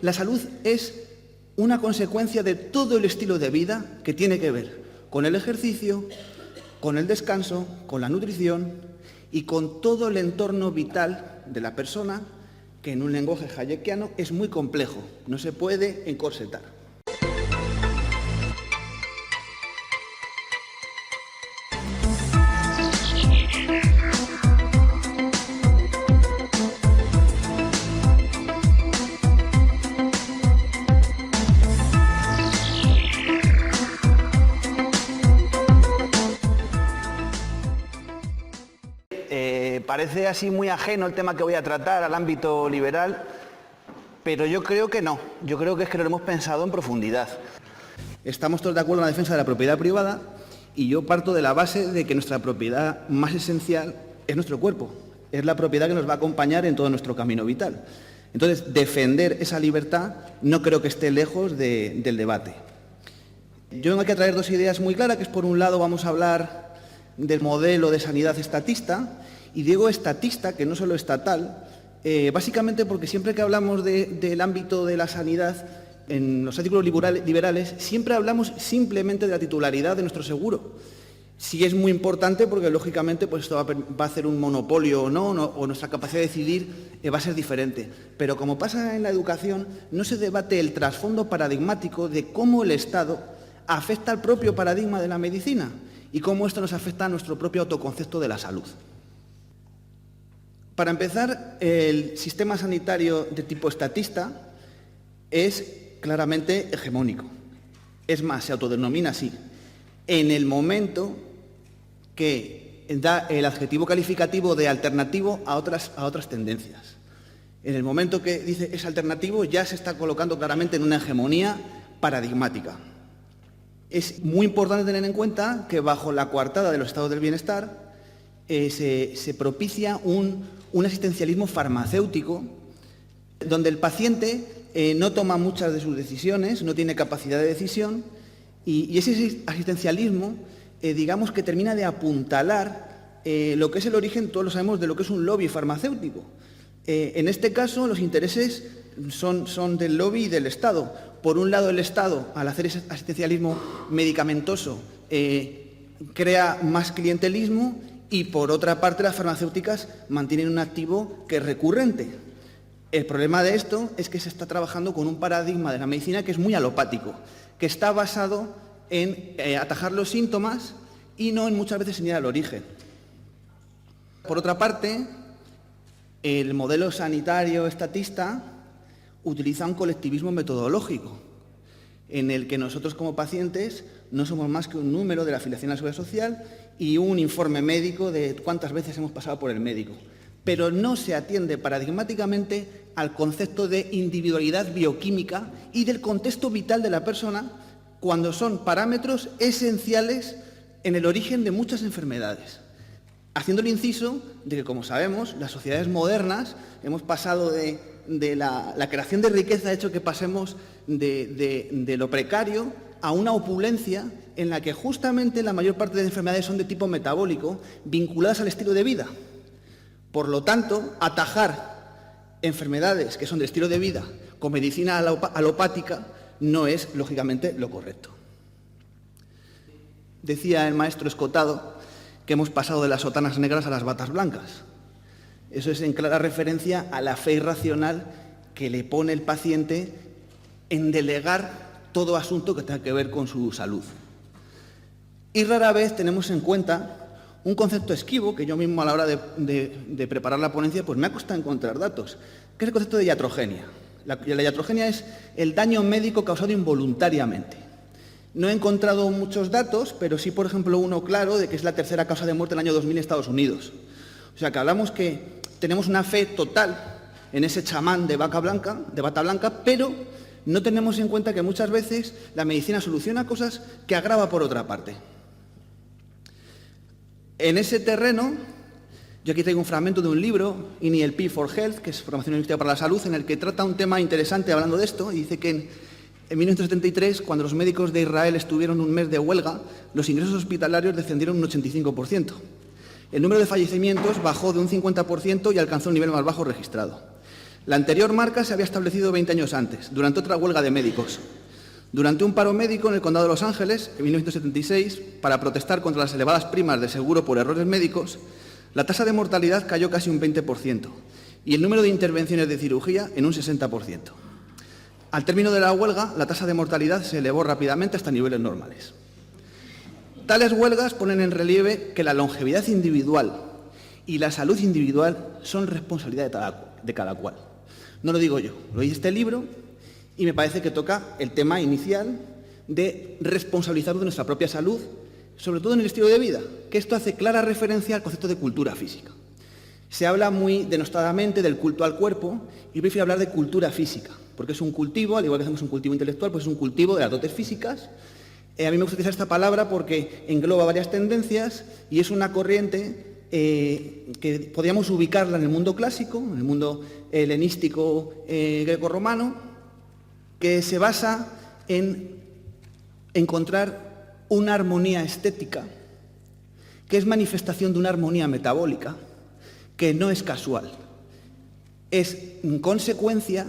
la salud es una consecuencia de todo el estilo de vida que tiene que ver con el ejercicio, con el descanso, con la nutrición y con todo el entorno vital de la persona, que en un lenguaje hayekiano es muy complejo, no se puede encorsetar. Parece así muy ajeno el tema que voy a tratar al ámbito liberal, pero yo creo que no. Yo creo que es que lo hemos pensado en profundidad. Estamos todos de acuerdo en la defensa de la propiedad privada y yo parto de la base de que nuestra propiedad más esencial es nuestro cuerpo. Es la propiedad que nos va a acompañar en todo nuestro camino vital. Entonces, defender esa libertad no creo que esté lejos del debate. Yo vengo aquí a traer dos ideas muy claras, que es por un lado vamos a hablar del modelo de sanidad estatista. Y digo estatista, que no solo estatal, básicamente porque siempre que hablamos del ámbito de la sanidad, en los artículos liberales, siempre hablamos simplemente de la titularidad de nuestro seguro. Sí es muy importante porque, lógicamente, pues esto va a hacer un monopolio o no, o nuestra capacidad de decidir va a ser diferente. Pero como pasa en la educación, no se debate el trasfondo paradigmático de cómo el Estado afecta al propio paradigma de la medicina y cómo esto nos afecta a nuestro propio autoconcepto de la salud. Para empezar, el sistema sanitario de tipo estatista es claramente hegemónico. Es más, se autodenomina así. En el momento que da el adjetivo calificativo de alternativo a otras tendencias. En el momento que dice es alternativo, ya se está colocando claramente en una hegemonía paradigmática. Es muy importante tener en cuenta que bajo la coartada de los estados del bienestar se propicia un asistencialismo farmacéutico donde el paciente no toma muchas de sus decisiones, no tiene capacidad de decisión y ese asistencialismo, digamos que termina de apuntalar lo que es el origen, todos lo sabemos, de lo que es un lobby farmacéutico. En este caso, los intereses son del lobby y del Estado. Por un lado, el Estado, al hacer ese asistencialismo medicamentoso, crea más clientelismo y, por otra parte, las farmacéuticas mantienen un activo que es recurrente. El problema de esto es que se está trabajando con un paradigma de la medicina que es muy alopático, que está basado en atajar los síntomas y no en muchas veces en ir al origen. Por otra parte, el modelo sanitario estatista utiliza un colectivismo metodológico, en el que nosotros como pacientes no somos más que un número de la afiliación a la Seguridad Social y un informe médico de cuántas veces hemos pasado por el médico. Pero no se atiende paradigmáticamente al concepto de individualidad bioquímica y del contexto vital de la persona, cuando son parámetros esenciales en el origen de muchas enfermedades. Haciendo el inciso de que, como sabemos, las sociedades modernas hemos pasado de la creación de riqueza, ha hecho que pasemos de lo precario a una opulencia en la que justamente la mayor parte de las enfermedades son de tipo metabólico, vinculadas al estilo de vida. Por lo tanto, atajar enfermedades que son de estilo de vida con medicina alopática no es, lógicamente, lo correcto. Decía el maestro Escotado que hemos pasado de las sotanas negras a las batas blancas. Eso es en clara referencia a la fe irracional que le pone el paciente en delegar todo asunto que tenga que ver con su salud. Y rara vez tenemos en cuenta un concepto esquivo, que yo mismo a la hora de preparar la ponencia pues me ha costado encontrar datos, que es el concepto de iatrogenia. La iatrogenia es el daño médico causado involuntariamente. No he encontrado muchos datos, pero sí, por ejemplo, uno claro de que es la tercera causa de muerte en el año 2000 en Estados Unidos. O sea, que hablamos que tenemos una fe total en ese chamán de bata blanca, pero no tenemos en cuenta que muchas veces la medicina soluciona cosas que agrava por otra parte. En ese terreno, yo aquí traigo un fragmento de un libro, INILP for Health, que es Formación Universitaria para la Salud, en el que trata un tema interesante hablando de esto, y dice que en 1973, cuando los médicos de Israel estuvieron un mes de huelga, los ingresos hospitalarios descendieron un 85%. El número de fallecimientos bajó de un 50% y alcanzó el nivel más bajo registrado. La anterior marca se había establecido 20 años antes, durante otra huelga de médicos. Durante un paro médico en el Condado de Los Ángeles, en 1976, para protestar contra las elevadas primas de seguro por errores médicos, la tasa de mortalidad cayó casi un 20% y el número de intervenciones de cirugía en un 60%. Al término de la huelga, la tasa de mortalidad se elevó rápidamente hasta niveles normales. Tales huelgas ponen en relieve que la longevidad individual y la salud individual son responsabilidad de cada cual. No lo digo yo, lo dice este libro y me parece que toca el tema inicial de responsabilizarnos de nuestra propia salud, sobre todo en el estilo de vida, que esto hace clara referencia al concepto de cultura física. Se habla muy denostadamente del culto al cuerpo y yo prefiero hablar de cultura física, porque es un cultivo, al igual que hacemos un cultivo intelectual, pues es un cultivo de las dotes físicas. A mí me gusta utilizar esta palabra porque engloba varias tendencias y es una corriente que podríamos ubicarla en el mundo clásico, en el mundo helenístico grecorromano, que se basa en encontrar una armonía estética, que es manifestación de una armonía metabólica, que no es casual, es consecuencia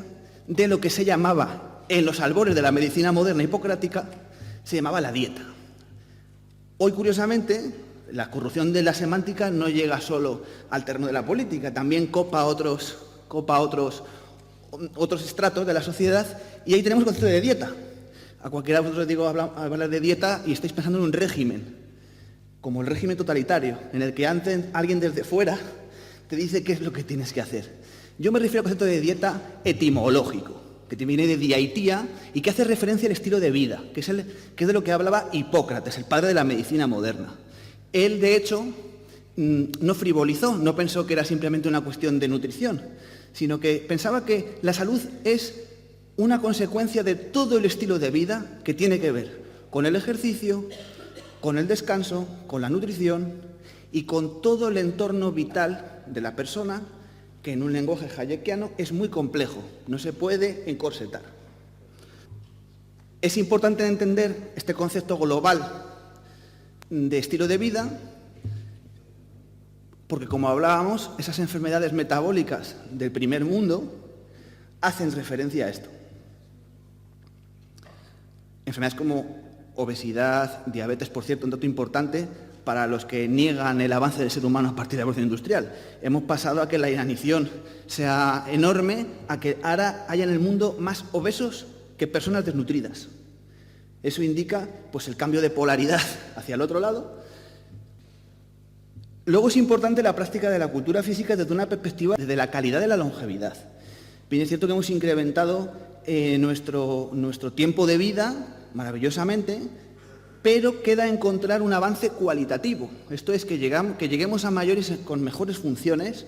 de lo que se llamaba, en los albores de la medicina moderna hipocrática, se llamaba la dieta. Hoy, curiosamente, la corrupción de la semántica no llega solo al terreno de la política, también copa otros estratos de la sociedad, y ahí tenemos el concepto de dieta. A cualquiera de vosotros digo hablar de dieta y estáis pensando en un régimen, como el régimen totalitario, en el que antes alguien desde fuera te dice qué es lo que tienes que hacer. Yo me refiero al concepto de dieta etimológico, que viene de diaitía y que hace referencia al estilo de vida, que es de lo que hablaba Hipócrates, el padre de la medicina moderna. Él, de hecho, no frivolizó, no pensó que era simplemente una cuestión de nutrición, sino que pensaba que la salud es una consecuencia de todo el estilo de vida que tiene que ver con el ejercicio, con el descanso, con la nutrición y con todo el entorno vital de la persona, que en un lenguaje hayekiano es muy complejo, no se puede encorsetar. Es importante entender este concepto global de estilo de vida, porque como hablábamos, esas enfermedades metabólicas del primer mundo hacen referencia a esto. Enfermedades como obesidad, diabetes, por cierto, un dato importante para los que niegan el avance del ser humano a partir de la revolución industrial. Hemos pasado a que la inanición sea enorme, a que ahora haya en el mundo más obesos que personas desnutridas. Eso indica pues, el cambio de polaridad hacia el otro lado. Luego es importante la práctica de la cultura física desde una perspectiva de la calidad de la longevidad. Bien, es cierto que hemos incrementado nuestro tiempo de vida maravillosamente, pero queda encontrar un avance cualitativo. Esto es que lleguemos a mayores con mejores funciones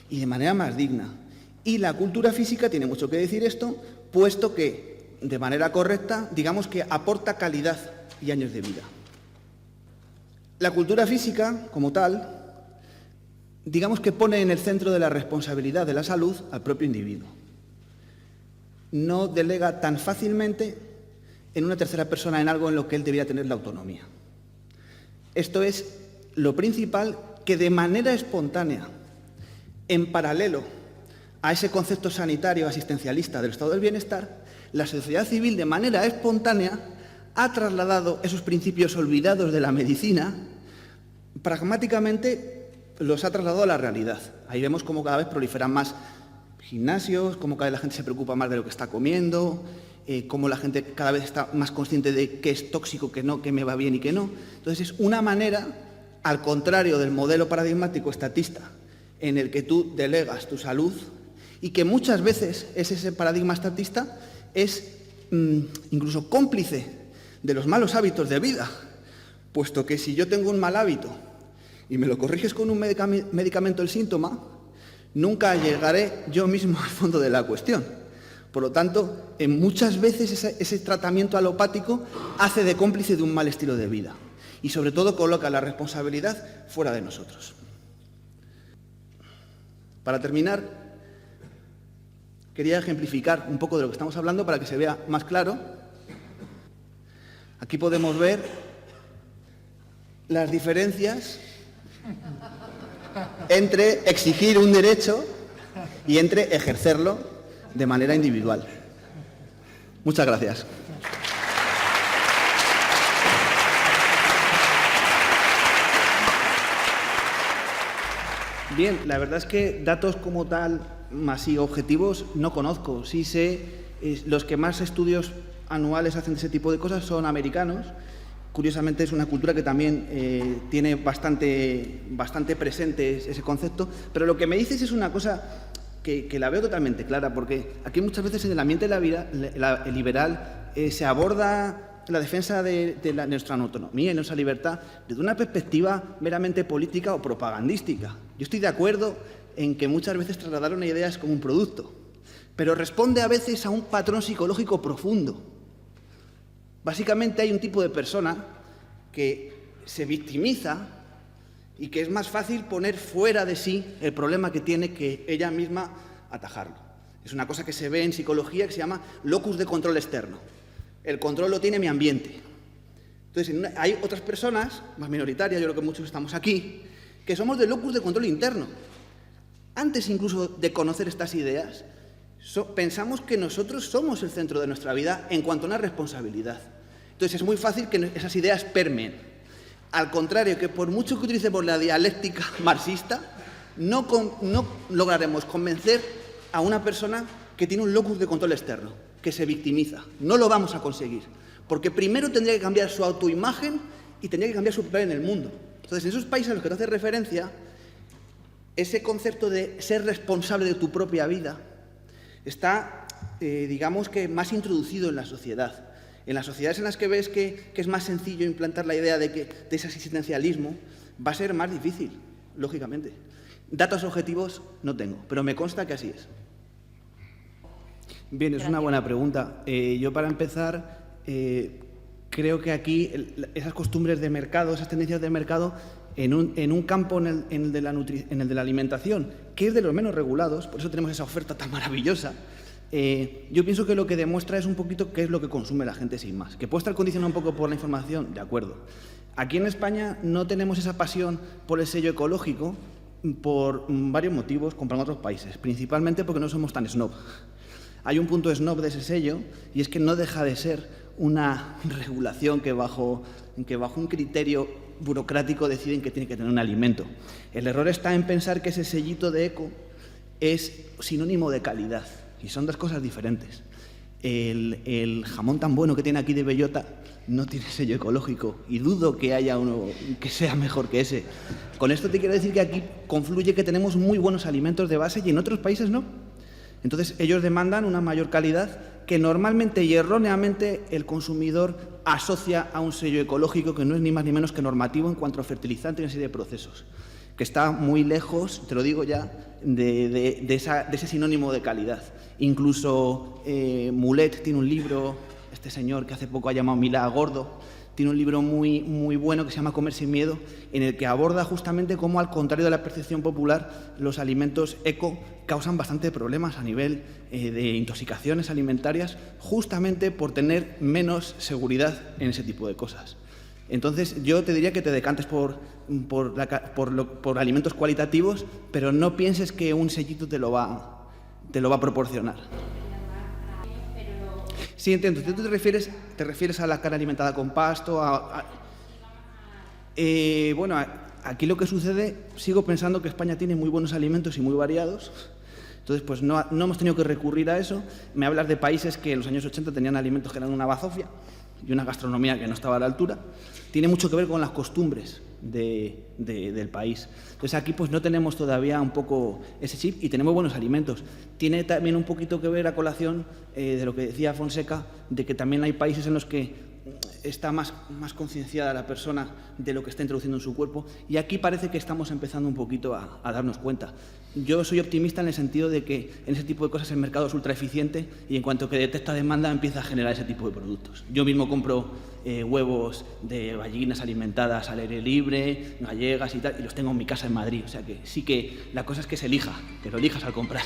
y de manera más digna. Y la cultura física tiene mucho que decir esto, puesto que, de manera correcta, digamos que aporta calidad y años de vida. La cultura física, como tal, digamos que pone en el centro de la responsabilidad de la salud al propio individuo. No delega tan fácilmente en una tercera persona en algo en lo que él debería tener la autonomía. Esto es lo principal que de manera espontánea, en paralelo a ese concepto sanitario asistencialista del estado del bienestar, la sociedad civil de manera espontánea ha trasladado esos principios olvidados de la medicina, pragmáticamente los ha trasladado a la realidad. Ahí vemos cómo cada vez proliferan más gimnasios, cómo cada vez la gente se preocupa más de lo que está comiendo, cómo la gente cada vez está más consciente de qué es tóxico, qué no, qué me va bien y qué no. Entonces es una manera, al contrario del modelo paradigmático estatista, en el que tú delegas tu salud y que muchas veces ese paradigma estatista es incluso cómplice de los malos hábitos de vida, puesto que si yo tengo un mal hábito y me lo corriges con un medicamento el síntoma, nunca llegaré yo mismo al fondo de la cuestión. Por lo tanto, muchas veces ese tratamiento alopático hace de cómplice de un mal estilo de vida y sobre todo coloca la responsabilidad fuera de nosotros. Para terminar, quería ejemplificar un poco de lo que estamos hablando para que se vea más claro. Aquí podemos ver las diferencias entre exigir un derecho y entre ejercerlo de manera individual. Muchas gracias. Bien, la verdad es que datos como tal, así objetivos, no conozco. Sí sé, los que más estudios anuales hacen de ese tipo de cosas son americanos. Curiosamente es una cultura que también tiene bastante presente ese concepto, pero lo que me dices es una cosa que la veo totalmente clara, porque aquí muchas veces en el ambiente liberal se aborda la defensa de nuestra autonomía y nuestra libertad desde una perspectiva meramente política o propagandística. Yo estoy de acuerdo en que muchas veces trasladar una idea es como un producto, pero responde a veces a un patrón psicológico profundo. Básicamente hay un tipo de persona que se victimiza y que es más fácil poner fuera de sí el problema que tiene que ella misma atajarlo. Es una cosa que se ve en psicología que se llama locus de control externo. El control lo tiene mi ambiente. Entonces, hay otras personas, más minoritarias, yo creo que muchos estamos aquí, que somos de locus de control interno. Antes incluso de conocer estas ideas, pensamos que nosotros somos el centro de nuestra vida en cuanto a una responsabilidad. Entonces, es muy fácil que esas ideas permeen. Al contrario, que por mucho que utilicemos la dialéctica marxista, no lograremos convencer a una persona que tiene un locus de control externo, que se victimiza. No lo vamos a conseguir, porque primero tendría que cambiar su autoimagen y tendría que cambiar su papel en el mundo. Entonces, en esos países a los que te hace referencia, ese concepto de ser responsable de tu propia vida está, digamos que, más introducido en la sociedad. En las sociedades en las que ves que es más sencillo implantar la idea de ese existencialismo, va a ser más difícil, lógicamente. Datos objetivos no tengo, pero me consta que así es. Bien, es una buena pregunta. Yo, para empezar, creo que aquí esas costumbres de mercado, esas tendencias de mercado, en un campo, en el de la alimentación, que es de los menos regulados, por eso tenemos esa oferta tan maravillosa, yo pienso que lo que demuestra es un poquito qué es lo que consume la gente sin más. Que puede estar condicionado un poco por la información, de acuerdo. Aquí en España no tenemos esa pasión por el sello ecológico por varios motivos comparado con otros países, principalmente porque no somos tan snob. Hay un punto snob de ese sello y es que no deja de ser una regulación que bajo un criterio burocrático deciden que tiene que tener un alimento. El error está en pensar que ese sellito de eco es sinónimo de calidad y son dos cosas diferentes. El jamón tan bueno que tiene aquí de bellota no tiene sello ecológico y dudo que haya uno que sea mejor que ese. Con esto te quiero decir que aquí confluye que tenemos muy buenos alimentos de base y en otros países no. Entonces, ellos demandan una mayor calidad que normalmente y erróneamente el consumidor asocia a un sello ecológico que no es ni más ni menos que normativo en cuanto a fertilizante y una serie de procesos, que está muy lejos, te lo digo ya, de ese sinónimo de calidad. Incluso Mulet tiene un libro, este señor que hace poco ha llamado Milá Gordo, tiene un libro muy, muy bueno que se llama Comer sin miedo, en el que aborda justamente cómo, al contrario de la percepción popular, los alimentos eco causan bastante problemas a nivel de intoxicaciones alimentarias, justamente por tener menos seguridad en ese tipo de cosas. Entonces, yo te diría que te decantes por alimentos cualitativos, pero no pienses que un sellito te lo va a proporcionar. Sí, entiendo. ¿Tú te refieres a la carne alimentada con pasto? Bueno, aquí lo que sucede, sigo pensando que España tiene muy buenos alimentos y muy variados. Entonces, pues no hemos tenido que recurrir a eso. Me hablas de países que en los años 80 tenían alimentos que eran una bazofia y una gastronomía que no estaba a la altura. Tiene mucho que ver con las costumbres del país. Entonces, aquí pues no tenemos todavía un poco ese chip y tenemos buenos alimentos. Tiene también un poquito que ver, a colación de lo que decía Fonseca, de que también hay países en los que está más concienciada la persona de lo que está introduciendo en su cuerpo, y aquí parece que estamos empezando un poquito a darnos cuenta. Yo soy optimista en el sentido de que en ese tipo de cosas el mercado es ultra eficiente y en cuanto que detecta demanda empieza a generar ese tipo de productos. Yo mismo compro huevos de gallinas alimentadas al aire libre, gallegas y tal, y los tengo en mi casa en Madrid. O sea que sí, que la cosa es que se elija, que lo elijas al comprar.